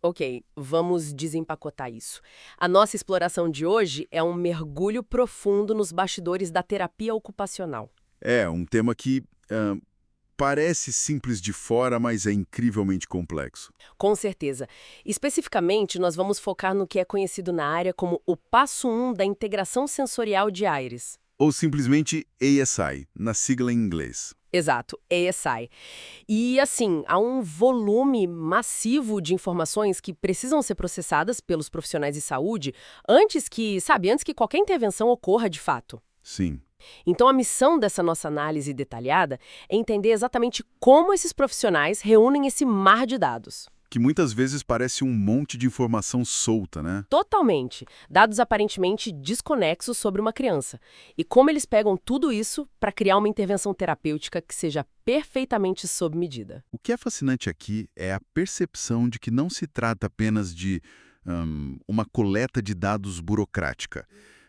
Ok, vamos desempacotar isso. A nossa exploração de hoje é um mergulho profundo nos bastidores da terapia ocupacional. É um tema que parece simples de fora, mas é incrivelmente complexo. Com certeza. Especificamente, nós vamos focar no que é conhecido na área como o passo 1 da integração sensorial de Aires. Ou simplesmente ASI, na sigla em inglês. Exato, ASI. E assim, há um volume massivo de informações que precisam ser processadas pelos profissionais de saúde antes que qualquer intervenção ocorra de fato. Sim. Então, a missão dessa nossa análise detalhada é entender exatamente como esses profissionais reúnem esse mar de dados. Que muitas vezes parece um monte de informação solta, né? Totalmente. Dados aparentemente desconexos sobre uma criança. E como eles pegam tudo isso para criar uma intervenção terapêutica que seja perfeitamente sob medida. O que é fascinante aqui é a percepção de que não se trata apenas de uma coleta de dados burocrática.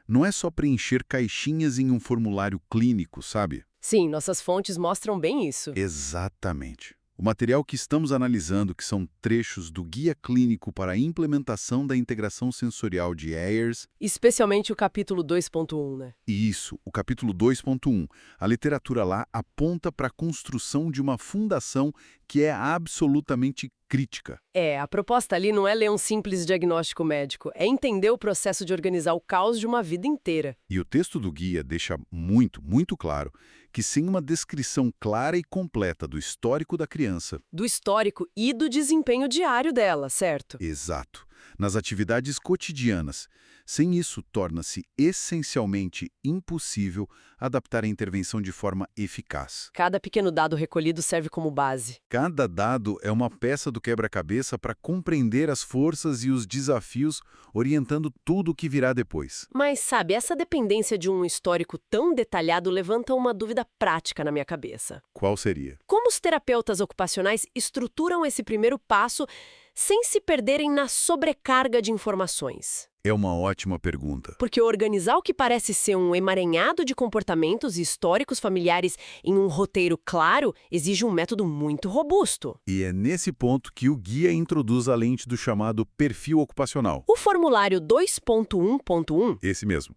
Não é só preencher caixinhas em um formulário clínico, sabe? Sim, nossas fontes mostram bem isso. Exatamente. O material que estamos analisando, que são trechos do Guia Clínico para a Implementação da Integração Sensorial de Ayers, Especialmente o capítulo 2.1, né? e isso, o capítulo 2.1, a literatura lá aponta para a construção de uma fundação que é absolutamente crítica. A proposta ali não é ler um simples diagnóstico médico, é entender o processo de organizar o caos de uma vida inteira. E o texto do guia deixa muito, muito claro que sem uma descrição clara e completa do histórico da criança, Do histórico e do desempenho diário dela, certo? exato, nas atividades cotidianas, sem isso torna-se essencialmente impossível adaptar a intervenção de forma eficaz. Cada pequeno dado recolhido serve como base. Cada dado é uma peça do quebra-cabeça para compreender as forças e os desafios, orientando tudo o que virá depois. Mas, sabe, essa dependência de um histórico tão detalhado levanta uma dúvida prática na minha cabeça. Qual seria? Como os terapeutas ocupacionais estruturam esse primeiro passo sem se perderem na sobrecarga de informações? É uma ótima pergunta. Porque organizar o que parece ser um emaranhado de comportamentos e históricos familiares em um roteiro claro exige um método muito robusto. E é nesse ponto que o guia introduz a lente do chamado perfil ocupacional. O formulário 2.1.1 Esse mesmo.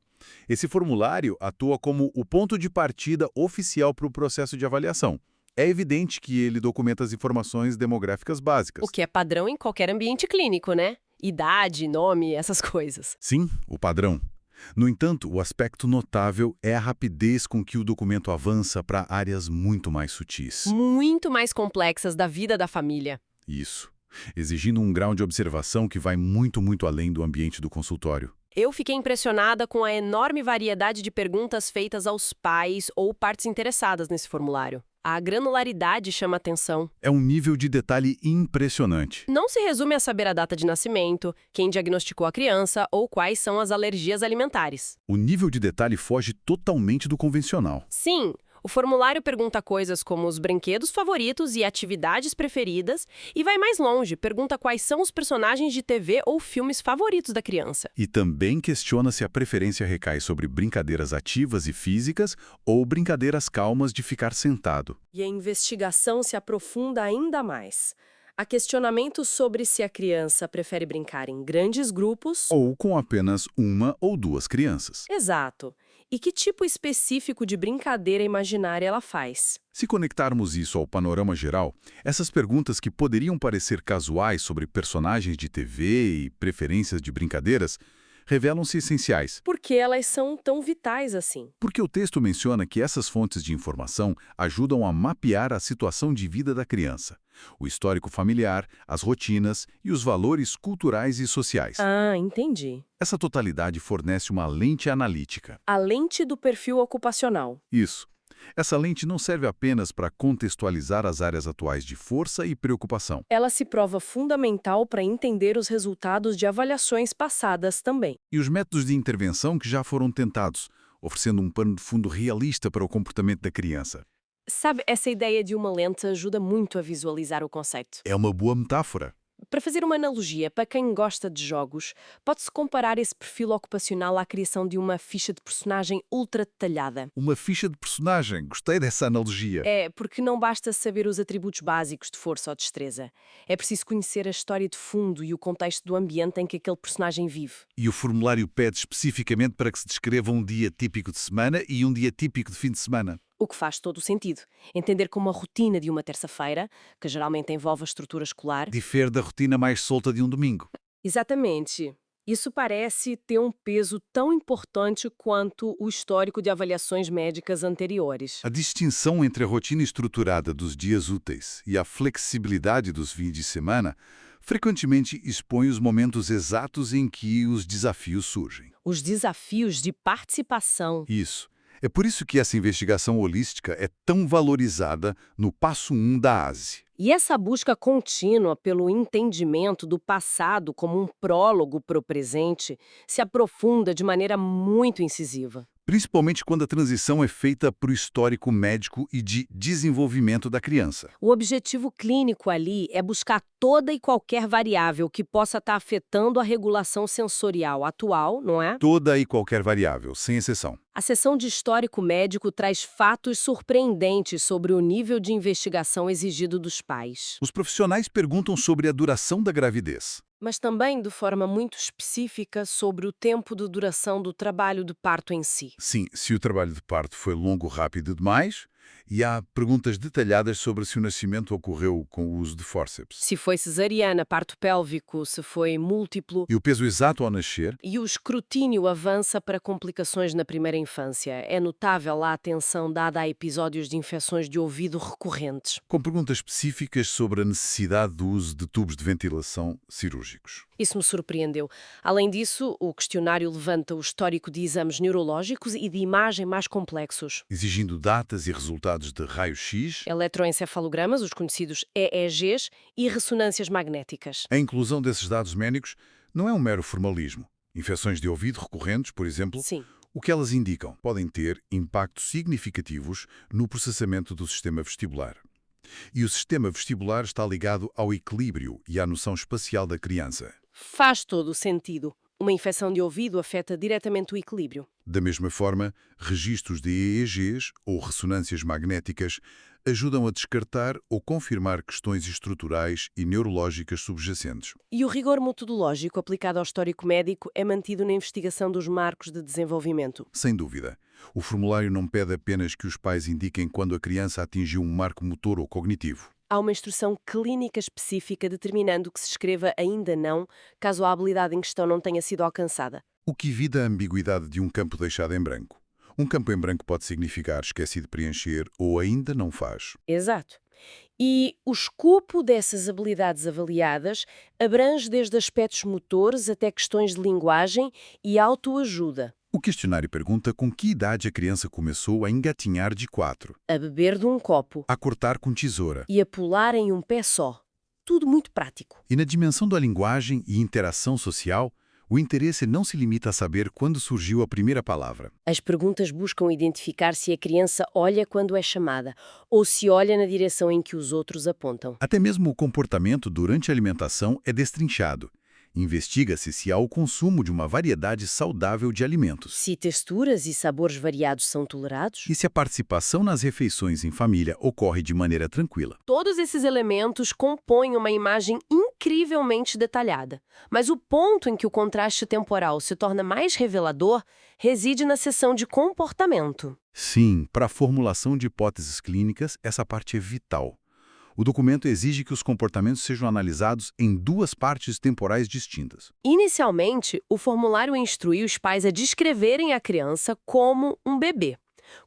Esse formulário atua como o ponto de partida oficial para o processo de avaliação. É evidente que ele documenta as informações demográficas básicas. o que é padrão em qualquer ambiente clínico, né? Idade, nome, essas coisas. Sim, o padrão. No entanto, o aspecto notável é a rapidez com que o documento avança para áreas muito mais sutis. Muito mais complexas da vida da família. Isso, exigindo um grau de observação que vai muito, muito além do ambiente do consultório. Eu fiquei impressionada com a enorme variedade de perguntas feitas aos pais ou partes interessadas nesse formulário. A granularidade chama atenção. É um nível de detalhe impressionante. Não se resume a saber a data de nascimento, quem diagnosticou a criança ou quais são as alergias alimentares. O nível de detalhe foge totalmente do convencional. Sim, o formulário pergunta coisas como os brinquedos favoritos e atividades preferidas e vai mais longe, pergunta quais são os personagens de TV ou filmes favoritos da criança. E também questiona se a preferência recai sobre brincadeiras ativas e físicas ou brincadeiras calmas de ficar sentado. E a investigação se aprofunda ainda mais. Há questionamentos sobre se a criança prefere brincar em grandes grupos. Ou com apenas uma ou duas crianças. Exato. E que tipo específico de brincadeira imaginária ela faz? Se conectarmos isso ao panorama geral, essas perguntas que poderiam parecer casuais sobre personagens de TV e preferências de brincadeiras revelam-se essenciais. Por que elas são tão vitais assim? Porque o texto menciona que essas fontes de informação ajudam a mapear a situação de vida da criança, o histórico familiar, as rotinas e os valores culturais e sociais. Ah, entendi. Essa totalidade fornece uma lente analítica. A lente do perfil ocupacional. Isso. Essa lente não serve apenas para contextualizar as áreas atuais de força e preocupação. Ela se prova fundamental para entender os resultados de avaliações passadas também. E os métodos de intervenção que já foram tentados, oferecendo um pano de fundo realista para o comportamento da criança. Sabe, essa ideia de uma lente ajuda muito a visualizar o conceito. É uma boa metáfora. Para fazer uma analogia, para quem gosta de jogos, pode-se comparar esse perfil ocupacional à criação de uma ficha de personagem ultra detalhada. Uma ficha de personagem. Gostei dessa analogia. É, porque não basta saber os atributos básicos de força ou destreza. É preciso conhecer a história de fundo e o contexto do ambiente em que aquele personagem vive. E o formulário pede especificamente para que se descreva um dia típico de semana e um dia típico de fim de semana. O que faz todo o sentido. Entender como a rotina de uma terça-feira, que geralmente envolve a estrutura escolar... Difere da rotina mais solta de um domingo. Exatamente. Isso parece ter um peso tão importante quanto o histórico de avaliações médicas anteriores. A distinção entre a rotina estruturada dos dias úteis e a flexibilidade dos fins de semana frequentemente expõe os momentos exatos em que os desafios surgem. Os desafios de participação. Isso. É por isso que essa investigação holística é tão valorizada no passo 1 da ASE. E essa busca contínua pelo entendimento do passado como um prólogo para o presente se aprofunda de maneira muito incisiva. Principalmente quando a transição é feita para o histórico médico e de desenvolvimento da criança. O objetivo clínico ali é buscar toda e qualquer variável que possa estar afetando a regulação sensorial atual, não é? Toda e qualquer variável, sem exceção. A seção de histórico médico traz fatos surpreendentes sobre o nível de investigação exigido dos pais. Os profissionais perguntam sobre a duração da gravidez. Mas também de forma muito específica sobre o tempo de duração do trabalho do parto em si. Sim, se o trabalho de parto foi longo ou rápido demais, e há perguntas detalhadas sobre se o nascimento ocorreu com o uso de fórceps. Se foi cesariana, parto pélvico, se foi múltiplo. E o peso exato ao nascer. E o escrutínio avança para complicações na primeira infância. É notável a atenção dada a episódios de infecções de ouvido recorrentes. Com perguntas específicas sobre a necessidade do uso de tubos de ventilação cirúrgicos. Isso me surpreendeu. Além disso, o questionário levanta o histórico de exames neurológicos e de imagem mais complexos. Exigindo datas e resultados de raio-x. Eletroencefalogramas, os conhecidos EEGs, e ressonâncias magnéticas. A inclusão desses dados médicos não é um mero formalismo. Infecções de ouvido recorrentes, por exemplo, Sim. o que elas indicam podem ter impactos significativos no processamento do sistema vestibular. E o sistema vestibular está ligado ao equilíbrio e à noção espacial da criança. Faz todo o sentido. Uma infecção de ouvido afeta diretamente o equilíbrio. Da mesma forma, registros de EEGs, ou ressonâncias magnéticas, ajudam a descartar ou confirmar questões estruturais e neurológicas subjacentes. E o rigor metodológico aplicado ao histórico médico é mantido na investigação dos marcos de desenvolvimento. Sem dúvida. O formulário não pede apenas que os pais indiquem quando a criança atingiu um marco motor ou cognitivo. Há uma instrução clínica específica determinando que se escreva ainda não, caso a habilidade em questão não tenha sido alcançada. O que evita a ambiguidade de um campo deixado em branco. Um campo em branco pode significar esqueci de preencher ou ainda não faz. Exato. E o escopo dessas habilidades avaliadas abrange desde aspectos motores até questões de linguagem e autoajuda. O questionário pergunta com que idade a criança começou a engatinhar de 4, A beber de um copo a cortar com tesoura. e a pular em um pé só. Tudo muito prático. E na dimensão da linguagem e interação social, o interesse não se limita a saber quando surgiu a primeira palavra. As perguntas buscam identificar se a criança olha quando é chamada ou se olha na direção em que os outros apontam. Até mesmo o comportamento durante a alimentação é destrinchado. Investiga-se se há o consumo de uma variedade saudável de alimentos. Se texturas e sabores variados são tolerados? E se a participação nas refeições em família ocorre de maneira tranquila. Todos esses elementos compõem uma imagem incrivelmente detalhada. Mas o ponto em que o contraste temporal se torna mais revelador reside na seção de comportamento. Sim, para a formulação de hipóteses clínicas, essa parte é vital. O documento exige que os comportamentos sejam analisados em duas partes temporais distintas. Inicialmente, o formulário instrui os pais a descreverem a criança como um bebê,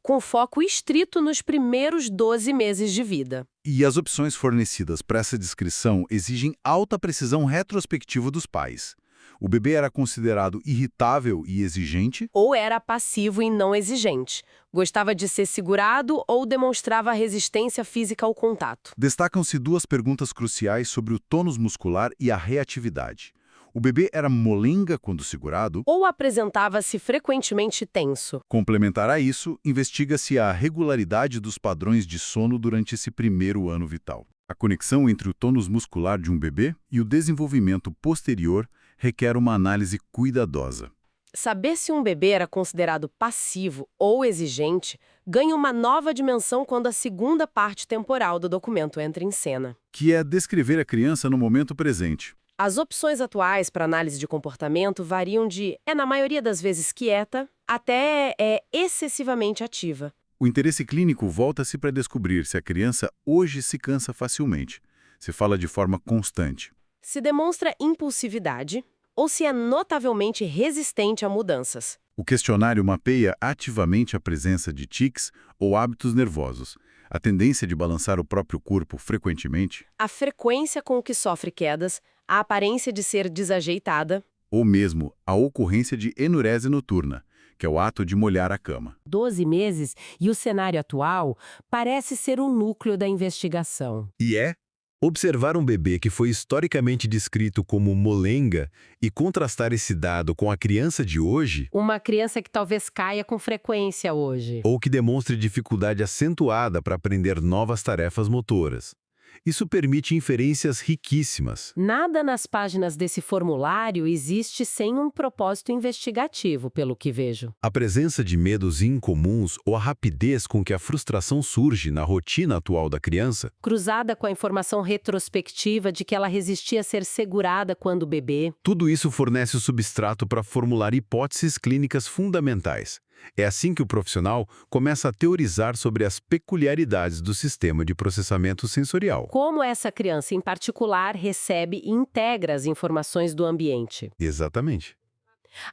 com foco estrito nos primeiros 12 meses de vida. E as opções fornecidas para essa descrição exigem alta precisão retrospectiva dos pais. O bebê era considerado irritável e exigente? Ou era passivo e não exigente. Gostava de ser segurado ou demonstrava resistência física ao contato. Destacam-se duas perguntas cruciais sobre o tônus muscular e a reatividade. O bebê era molenga quando segurado? Ou apresentava-se frequentemente tenso. Complementar a isso, investiga-se a regularidade dos padrões de sono durante esse primeiro ano vital. A conexão entre o tônus muscular de um bebê e o desenvolvimento posterior requer uma análise cuidadosa. Saber se um bebê era considerado passivo ou exigente ganha uma nova dimensão quando a segunda parte temporal do documento entra em cena. Que é descrever a criança no momento presente. As opções atuais para análise de comportamento variam de na maioria das vezes, quieta, até excessivamente ativa. O interesse clínico volta-se para descobrir se a criança hoje se cansa facilmente, se fala de forma constante. Se demonstra impulsividade ou se é notavelmente resistente a mudanças. O questionário mapeia ativamente a presença de tics ou hábitos nervosos, a tendência de balançar o próprio corpo frequentemente, A frequência com que sofre quedas, a aparência de ser desajeitada. ou mesmo a ocorrência de enurese noturna, que é o ato de molhar a cama. 12 meses e o cenário atual parece ser o núcleo da investigação. E observar um bebê que foi historicamente descrito como molenga e contrastar esse dado com a criança de hoje, Uma criança que talvez caia com frequência hoje. ou que demonstre dificuldade acentuada para aprender novas tarefas motoras. Isso permite inferências riquíssimas. Nada nas páginas desse formulário existe sem um propósito investigativo, pelo que vejo. A presença de medos incomuns ou a rapidez com que a frustração surge na rotina atual da criança, Cruzada com a informação retrospectiva de que ela resistia a ser segurada quando bebê. tudo isso fornece o substrato para formular hipóteses clínicas fundamentais. É assim que o profissional começa a teorizar sobre as peculiaridades do sistema de processamento sensorial. Como essa criança, em particular, recebe e integra as informações do ambiente. Exatamente.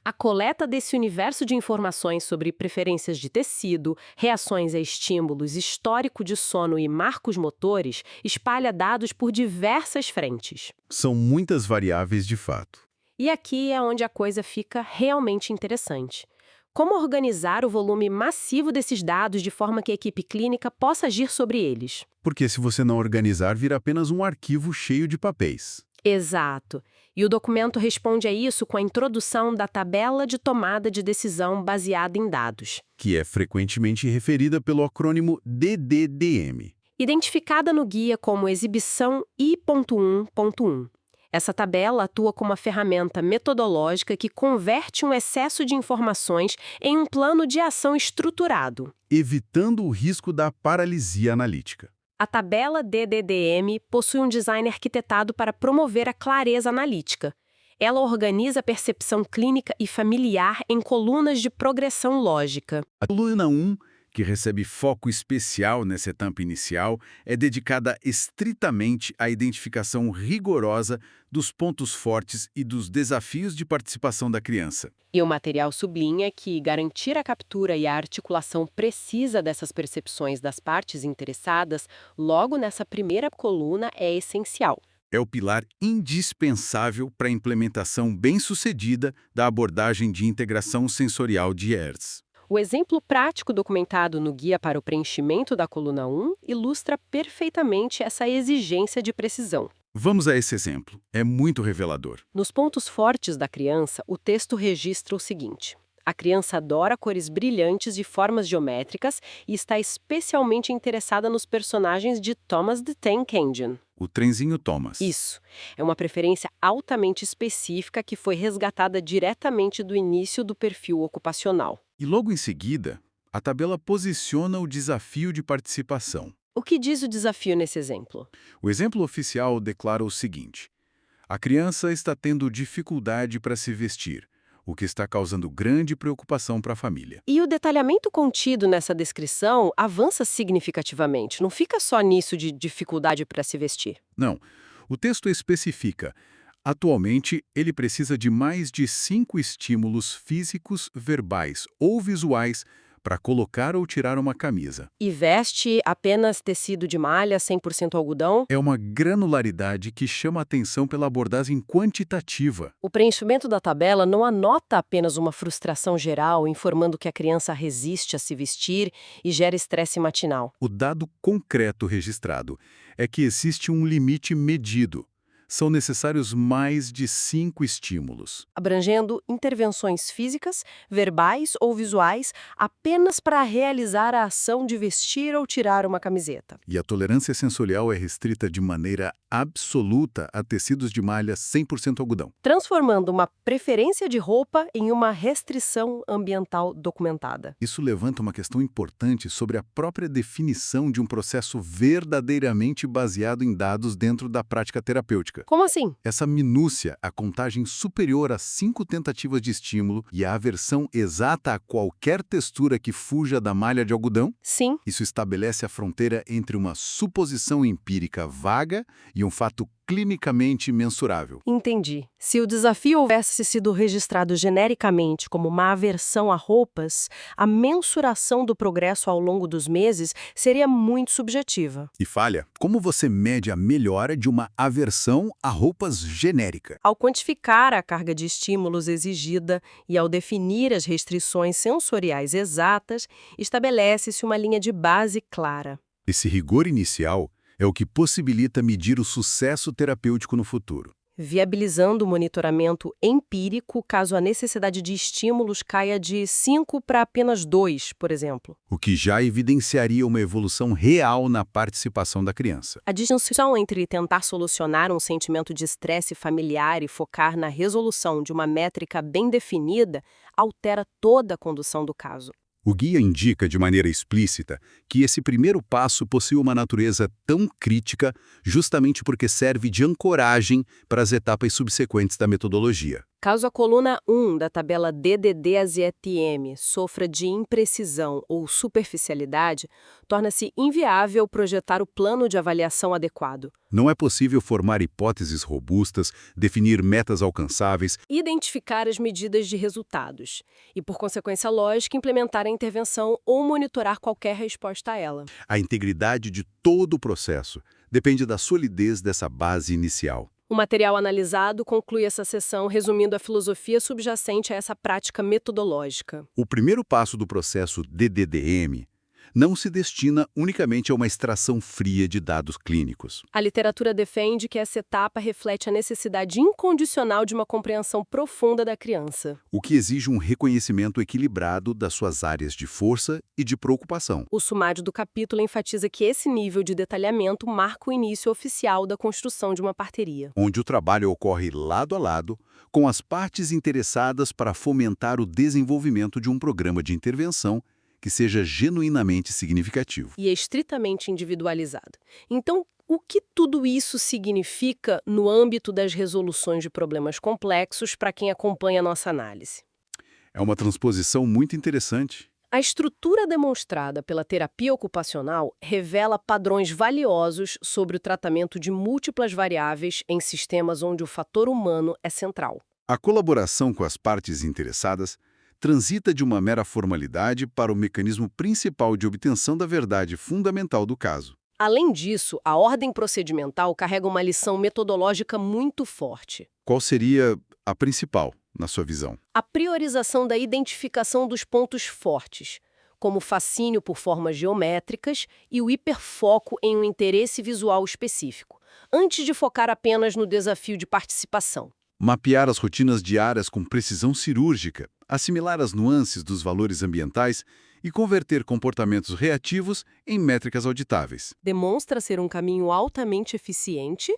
A coleta desse universo de informações sobre preferências de tecido, reações a estímulos, histórico de sono e marcos motores espalha dados por diversas frentes. São muitas variáveis de fato. E aqui é onde a coisa fica realmente interessante. Como organizar o volume massivo desses dados de forma que a equipe clínica possa agir sobre eles? Porque se você não organizar, vira apenas um arquivo cheio de papéis. Exato. E o documento responde a isso com a introdução da tabela de tomada de decisão baseada em dados, Que é frequentemente referida pelo acrônimo DDDM. identificada no guia como exibição I.1.1. Essa tabela atua como uma ferramenta metodológica que converte um excesso de informações em um plano de ação estruturado. Evitando o risco da paralisia analítica. A tabela DDDM possui um design arquitetado para promover a clareza analítica. Ela organiza a percepção clínica e familiar em colunas de progressão lógica. A coluna 1, que recebe foco especial nessa etapa inicial, é dedicada estritamente à identificação rigorosa dos pontos fortes e dos desafios de participação da criança. E o material sublinha que garantir a captura e a articulação precisa dessas percepções das partes interessadas logo nessa primeira coluna é essencial. É o pilar indispensável para a implementação bem-sucedida da abordagem de integração sensorial de Hertz. O exemplo prático documentado no Guia para o Preenchimento da coluna 1 ilustra perfeitamente essa exigência de precisão. Vamos a esse exemplo. É muito revelador. Nos pontos fortes da criança, o texto registra o seguinte: a criança adora cores brilhantes e formas geométricas e está especialmente interessada nos personagens de Thomas the Tank Engine. O trenzinho Thomas. Isso. É uma preferência altamente específica que foi resgatada diretamente do início do perfil ocupacional. E logo em seguida, a tabela posiciona o desafio de participação. O que diz o desafio nesse exemplo? O exemplo oficial declara o seguinte: a criança está tendo dificuldade para se vestir, o que está causando grande preocupação para a família. E o detalhamento contido nessa descrição avança significativamente, não fica só nisso de dificuldade para se vestir. Não, o texto especifica: atualmente, ele precisa de mais de 5 estímulos físicos, verbais ou visuais para colocar ou tirar uma camisa. E veste apenas tecido de malha 100% algodão? É uma granularidade que chama a atenção pela abordagem quantitativa. O preenchimento da tabela não anota apenas uma frustração geral, informando que a criança resiste a se vestir e gera estresse matinal. O dado concreto registrado é que existe um limite medido. são necessários mais de 5 estímulos. Abrangendo intervenções físicas, verbais ou visuais, apenas para realizar a ação de vestir ou tirar uma camiseta. E a tolerância sensorial é restrita de maneira absoluta a tecidos de malha 100% algodão. Transformando uma preferência de roupa em uma restrição ambiental documentada. Isso levanta uma questão importante sobre a própria definição de um processo verdadeiramente baseado em dados dentro da prática terapêutica. Como assim? Essa minúcia, a contagem superior a 5 tentativas de estímulo e a aversão exata a qualquer textura que fuja da malha de algodão, Sim. isso estabelece a fronteira entre uma suposição empírica vaga e um fato clinicamente mensurável. Entendi. Se o desafio houvesse sido registrado genericamente como uma aversão a roupas, a mensuração do progresso ao longo dos meses seria muito subjetiva. E falha, como você mede a melhora de uma aversão a roupas genérica? Ao quantificar a carga de estímulos exigida e ao definir as restrições sensoriais exatas, estabelece-se uma linha de base clara. Esse rigor inicial é o que possibilita medir o sucesso terapêutico no futuro. Viabilizando o monitoramento empírico caso a necessidade de estímulos caia de 5 para apenas 2, por exemplo. O que já evidenciaria uma evolução real na participação da criança. A distinção entre tentar solucionar um sentimento de estresse familiar e focar na resolução de uma métrica bem definida altera toda a condução do caso. O guia indica de maneira explícita que esse primeiro passo possui uma natureza tão crítica justamente porque serve de ancoragem para as etapas subsequentes da metodologia. Caso a coluna 1 da tabela DDD-AZTM sofra de imprecisão ou superficialidade, torna-se inviável projetar o plano de avaliação adequado. Não é possível formar hipóteses robustas, definir metas alcançáveis, Identificar as medidas de resultados e, por consequência lógica, implementar a intervenção ou monitorar qualquer resposta a ela. A integridade de todo o processo depende da solidez dessa base inicial. O material analisado conclui essa sessão resumindo a filosofia subjacente a essa prática metodológica. O primeiro passo do processo DDDM não se destina unicamente a uma extração fria de dados clínicos. A literatura defende que essa etapa reflete a necessidade incondicional de uma compreensão profunda da criança. O que exige um reconhecimento equilibrado das suas áreas de força e de preocupação. O sumário do capítulo enfatiza que esse nível de detalhamento marca o início oficial da construção de uma parteria. Onde o trabalho ocorre lado a lado, com as partes interessadas para fomentar o desenvolvimento de um programa de intervenção que seja genuinamente significativo. E estritamente individualizado. Então, o que tudo isso significa no âmbito das resoluções de problemas complexos para quem acompanha a nossa análise? É uma transposição muito interessante. A estrutura demonstrada pela terapia ocupacional revela padrões valiosos sobre o tratamento de múltiplas variáveis em sistemas onde o fator humano é central. A colaboração com as partes interessadas transita de uma mera formalidade para o mecanismo principal de obtenção da verdade fundamental do caso. Além disso, a ordem procedimental carrega uma lição metodológica muito forte. Qual seria a principal, na sua visão? A priorização da identificação dos pontos fortes, como o fascínio por formas geométricas e o hiperfoco em um interesse visual específico, antes de focar apenas no desafio de participação. Mapear as rotinas diárias com precisão cirúrgica, assimilar as nuances dos valores ambientais e converter comportamentos reativos em métricas auditáveis. Demonstra ser um caminho altamente eficiente,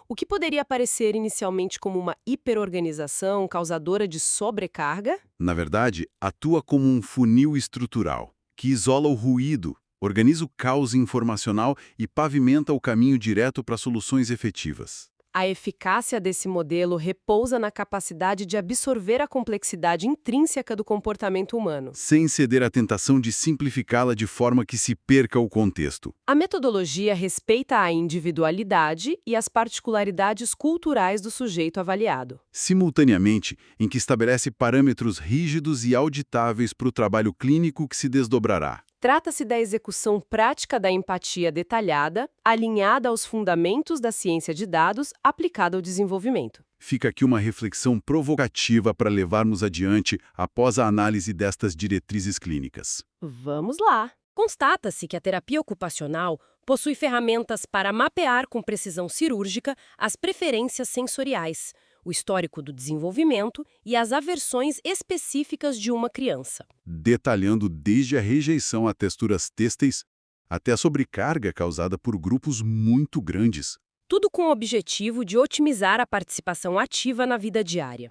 o que poderia parecer inicialmente como uma hiperorganização causadora de sobrecarga. Na verdade, atua como um funil estrutural, que isola o ruído, organiza o caos informacional e pavimenta o caminho direto para soluções efetivas. A eficácia desse modelo repousa na capacidade de absorver a complexidade intrínseca do comportamento humano, sem ceder à tentação de simplificá-la de forma que se perca o contexto. A metodologia respeita a individualidade e as particularidades culturais do sujeito avaliado. Simultaneamente, em que estabelece parâmetros rígidos e auditáveis para o trabalho clínico que se desdobrará. Trata-se da execução prática da empatia detalhada, alinhada aos fundamentos da ciência de dados aplicada ao desenvolvimento. Fica aqui uma reflexão provocativa para levarmos adiante após a análise destas diretrizes clínicas. Vamos lá! Constata-se que a terapia ocupacional possui ferramentas para mapear com precisão cirúrgica as preferências sensoriais, o histórico do desenvolvimento e as aversões específicas de uma criança. Detalhando desde a rejeição a texturas têxteis até a sobrecarga causada por grupos muito grandes. Tudo com o objetivo de otimizar a participação ativa na vida diária.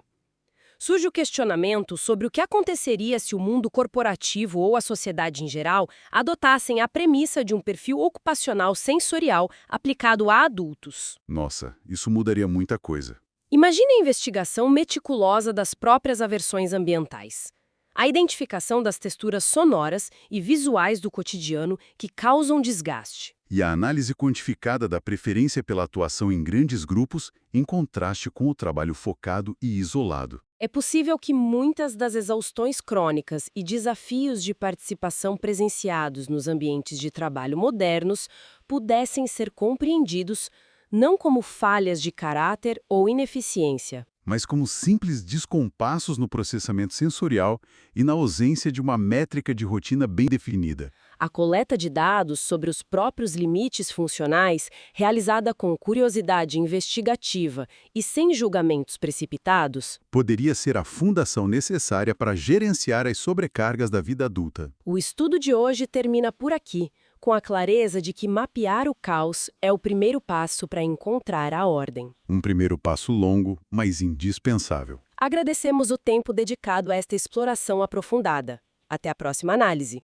Surge o questionamento sobre o que aconteceria se o mundo corporativo ou a sociedade em geral adotassem a premissa de um perfil ocupacional sensorial aplicado a adultos. Nossa, isso mudaria muita coisa. Imagine a investigação meticulosa das próprias aversões ambientais. A identificação das texturas sonoras e visuais do cotidiano que causam desgaste. E a análise quantificada da preferência pela atuação em grandes grupos em contraste com o trabalho focado e isolado. É possível que muitas das exaustões crônicas e desafios de participação presenciados nos ambientes de trabalho modernos pudessem ser compreendidos não como falhas de caráter ou ineficiência, mas como simples descompassos no processamento sensorial e na ausência de uma métrica de rotina bem definida. A coleta de dados sobre os próprios limites funcionais, realizada com curiosidade investigativa e sem julgamentos precipitados, poderia ser a fundação necessária para gerenciar as sobrecargas da vida adulta. O estudo de hoje termina por aqui, com a clareza de que mapear o caos é o primeiro passo para encontrar a ordem. Um primeiro passo longo, mas indispensável. Agradecemos o tempo dedicado a esta exploração aprofundada. Até a próxima análise.